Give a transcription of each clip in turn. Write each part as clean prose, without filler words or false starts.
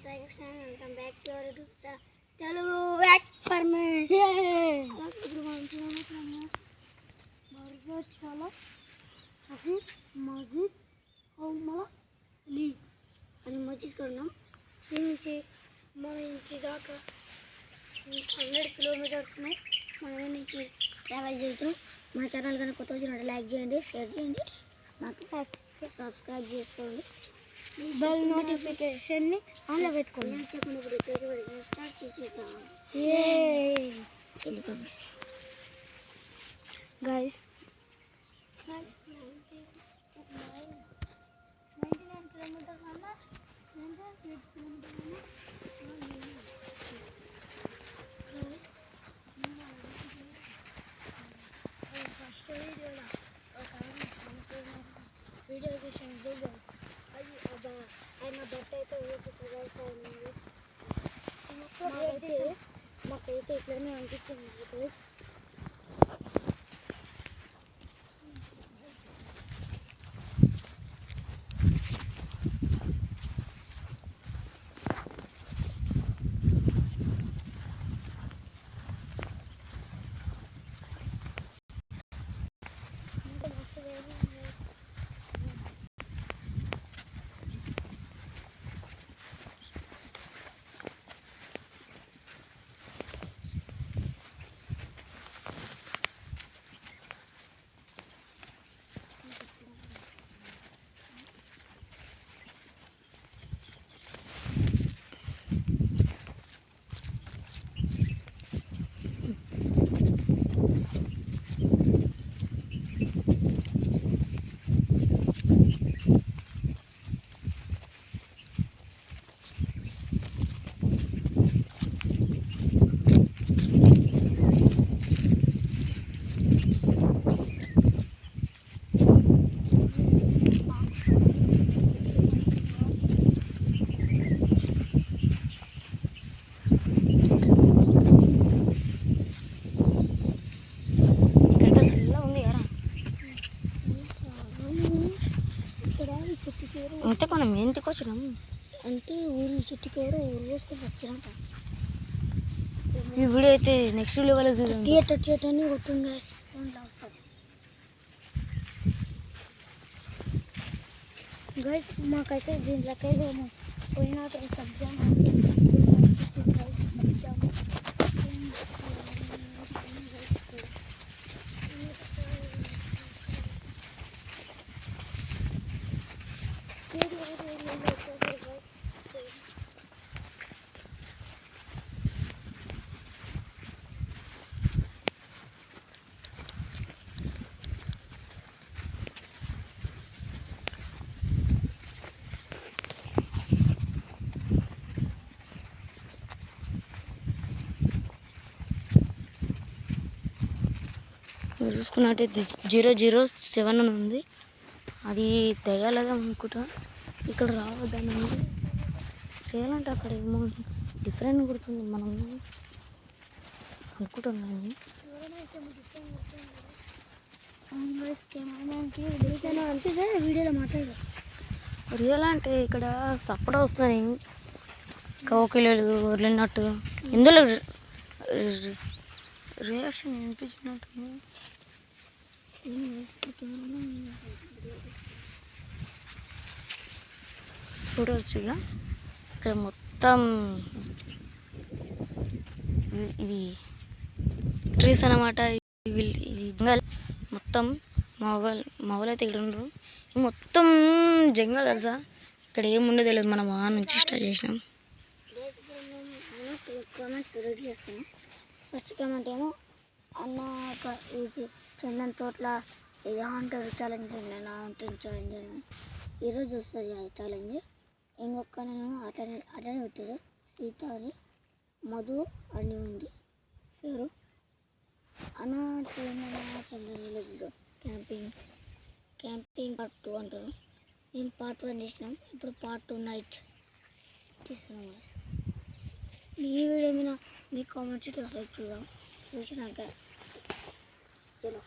Sai Krishna, welcome back to our YouTube channel. Telugu experiment. मस्जिद और मला ली आणि मस्जिद करणार దీనికి మన ఇంటి దాకా 100 కిలోమీటర్స్ మన నుంచి ట్రావెల్ చేద్దాం. మన ఛానల్ కనుక కొత్త వచ్చినట్టు లైక్ చేయండి, షేర్ చేయండి, నాకు సబ్స్క్రైబ్ చేసుకోండి, బెల్ నోటిఫికేషన్ని ఆన్లో పెట్టుకోండి. నేను చెప్పినప్పుడు స్టార్ట్ చేసేద్దాం. గైస్ 99 కిలోమీటర్స్ అన్నా 8 కిలోమీటర్స్ ఫస్ట్ వీడియోలో ఒక వీడియో చేసాను. ఆయన బట్ట అయితే ఊరికి సగైపోయింది. మాకైతే ఇట్లనే అనిపించింది. అంతే మనం ఇంటికి వచ్చినాం అంటే ఊరి చెట్టుకి ఎవరో ఊరు వేసుకొని వచ్చినట్ట. ఈ వీడియో అయితే నెక్స్ట్ లెవెల్ థియేటర్ అని కొట్టింది. గైస్ మాకైతే దీంట్లోకైతే పోయినాక సబ్జాము చూసుకున్నట్టయితే 007 అని ఉంది. అది తెగాలేదా అనుకుంటా. ఇక్కడ రావద్దని ఉంది. తెగాలంటే అక్కడ ఏమో డిఫరెంట్ గుర్తుంది మనం అనుకుంటున్నాను. అనిపిస్తే వీడియోలో మాట్లాడదు. రియల్ అంటే ఇక్కడ సప్పడ వస్తాయి, కౌకిలలు వదిలినట్టు. ఇందులో రియాక్షన్ వినిపించినట్టు చూడవచ్చుగా. ఇక్కడ మొత్తం ఇది ట్రీస్ అన్నమాట. ఇది జంగల్ మొత్తం. మొగలు అయితే ఇక్కడ ఉండరు. మొత్తం జంగల్ తెలుసా. ఇక్కడ ఏముండో తెలియదు. మనం ఆ నుంచి స్టార్ట్ చేసినాం. కామెంట్స్ రెడీ చేస్తాను. ఫస్ట్ కామెంట్ ఏమో అన్న ఇది చందన్ తోటల ఏమంటారు ఛాలెంజ్, నేను ఉంటుంది ఛాలెంజ్ అని ఈరోజు వస్తుంది ఆ ఛాలెంజ్. ఇంకొక నేను అటనే పెట్టారు. సీత అని, మధు అని ఉంది పేరు. అన్న క్యాంపింగ్ పార్ట్ 2 అంటారు. నేను పార్ట్ 1 చేసినాం. ఇప్పుడు పార్ట్ 2 నైట్ తీస్తున్నాం. ఈ వీడియో మీద మీ కామెంట్స్ వస్తాయి చూద్దాం. చూసినాక చలో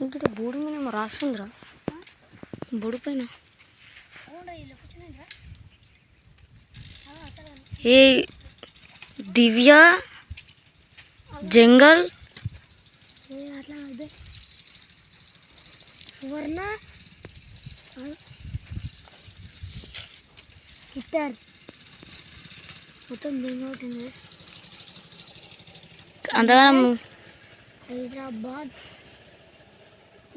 ఇక్కడ బోర్డు మీద ఏమో రాస్తుందిరా, బోర్డు పైన. ఏ దివ్య జంగల్ అట్లా అదే సువర్ణ గిటార్ మొత్తం బెంగళూరు అంతగానం. హైదరాబాద్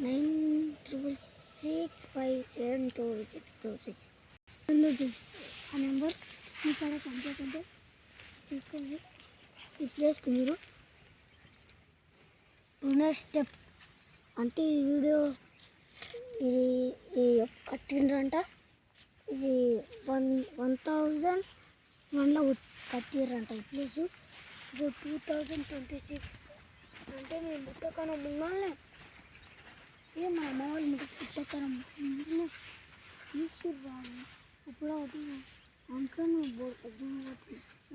9365726626 ఆ నెంబర్ మీ కాడ కంటే తీసుకొని ఈ ప్లేస్కి మీరు ఓనర్ స్టెప్ అంటే ఈ వీడియో ఇది కట్టిండ్రంట. ఇది 1001లో కట్టిర్రంట ఈ ప్లేసు. ఇప్పుడు 2026 అంటే మేము పుట్టకన్నా ముంగానే ఏ మా అమ్మ వాళ్ళు పుట్టకన్నా ముందునే తీసుకురావాలి. ఇప్పుడు ఒకటి అనుకుని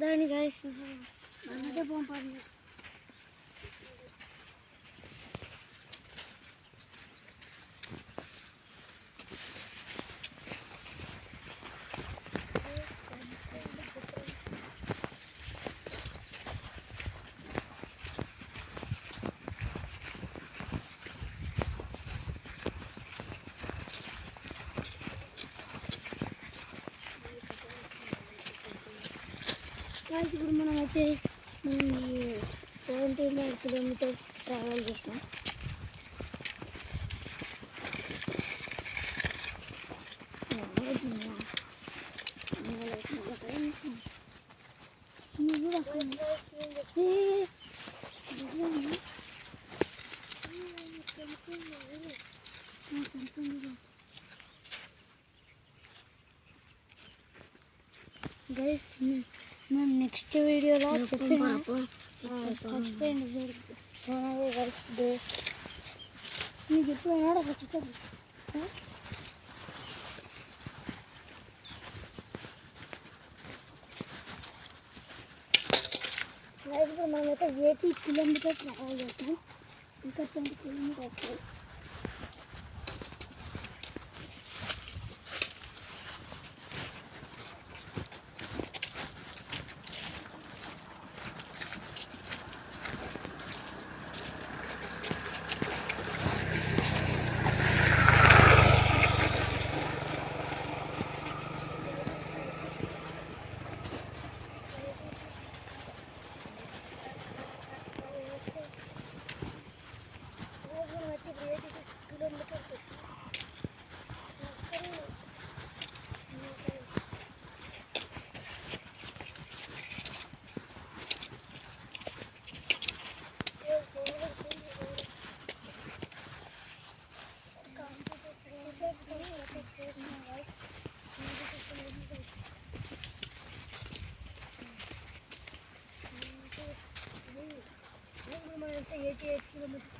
దాన్ని కలిసి అన్నదే పంపాలి. ఇప్పుడు మనం అయితే 79 కిలోమీటర్స్ ట్రావెల్ చేసినాం. గైస్ మేము నెక్స్ట్ వీడియోలో చెప్పిన మీకు ఎప్పుడైనా అట్లా చెప్పండి. ఇప్పుడు మనమైతే 80 కిలోమీటర్స్ ట్రావెల్ చేస్తాం. ఇంకా 20 కిలోమీటర్స్. మనమైతే 88 కిలోమీటర్స్.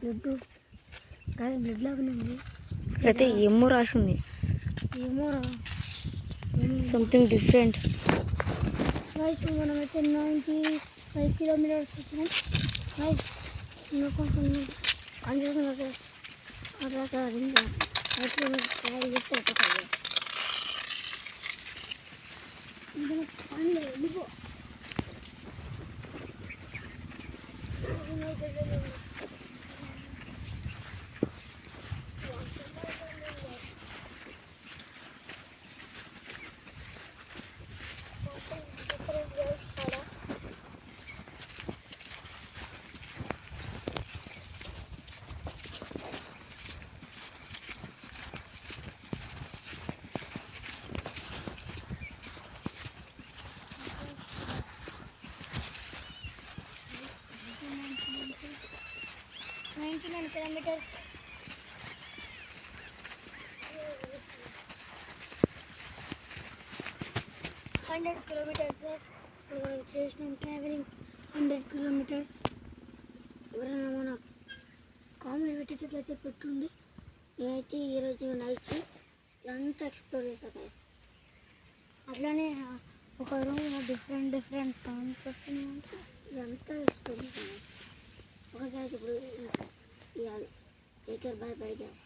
బ్లడ్ కాదు, బ్లడ్ లాగానే ఉంది. అయితే ఏమో రాసింది, ఏమోరా సంథింగ్ డిఫరెంట్. ఇప్పుడు మనమైతే 95 కిలోమీటర్స్ వచ్చినాం. ఇంకా కొంచెం ఆన్ చేసిన గైస్ అట్లా రింగ్ 5 కిలోమీటర్స్ ట్రావెల్ చేస్తే అయిపోతుంది. ఇది పని వెళ్ళిపో kilometers. 100 kilometers. మనం చేసిన ట్రావెలింగ్ 100 kilometers. ఎవరైనా మన కామెంట్ పెట్టేటట్లయితే పెట్టుండి. నేనైతే ఈరోజు నైట్ ఇదంతా ఎక్స్ప్లోర్ చేస్తా గైస్. అట్లానే ఒక రూమ్ డిఫరెంట్ సౌండ్స్ వస్తున్నాయి. ఇదంతా ఎక్స్ప్లోర్ చేస్తాను. ఓకే గైస్, ఇప్పుడు ఇవ్వాలి. Take care, by bye guys.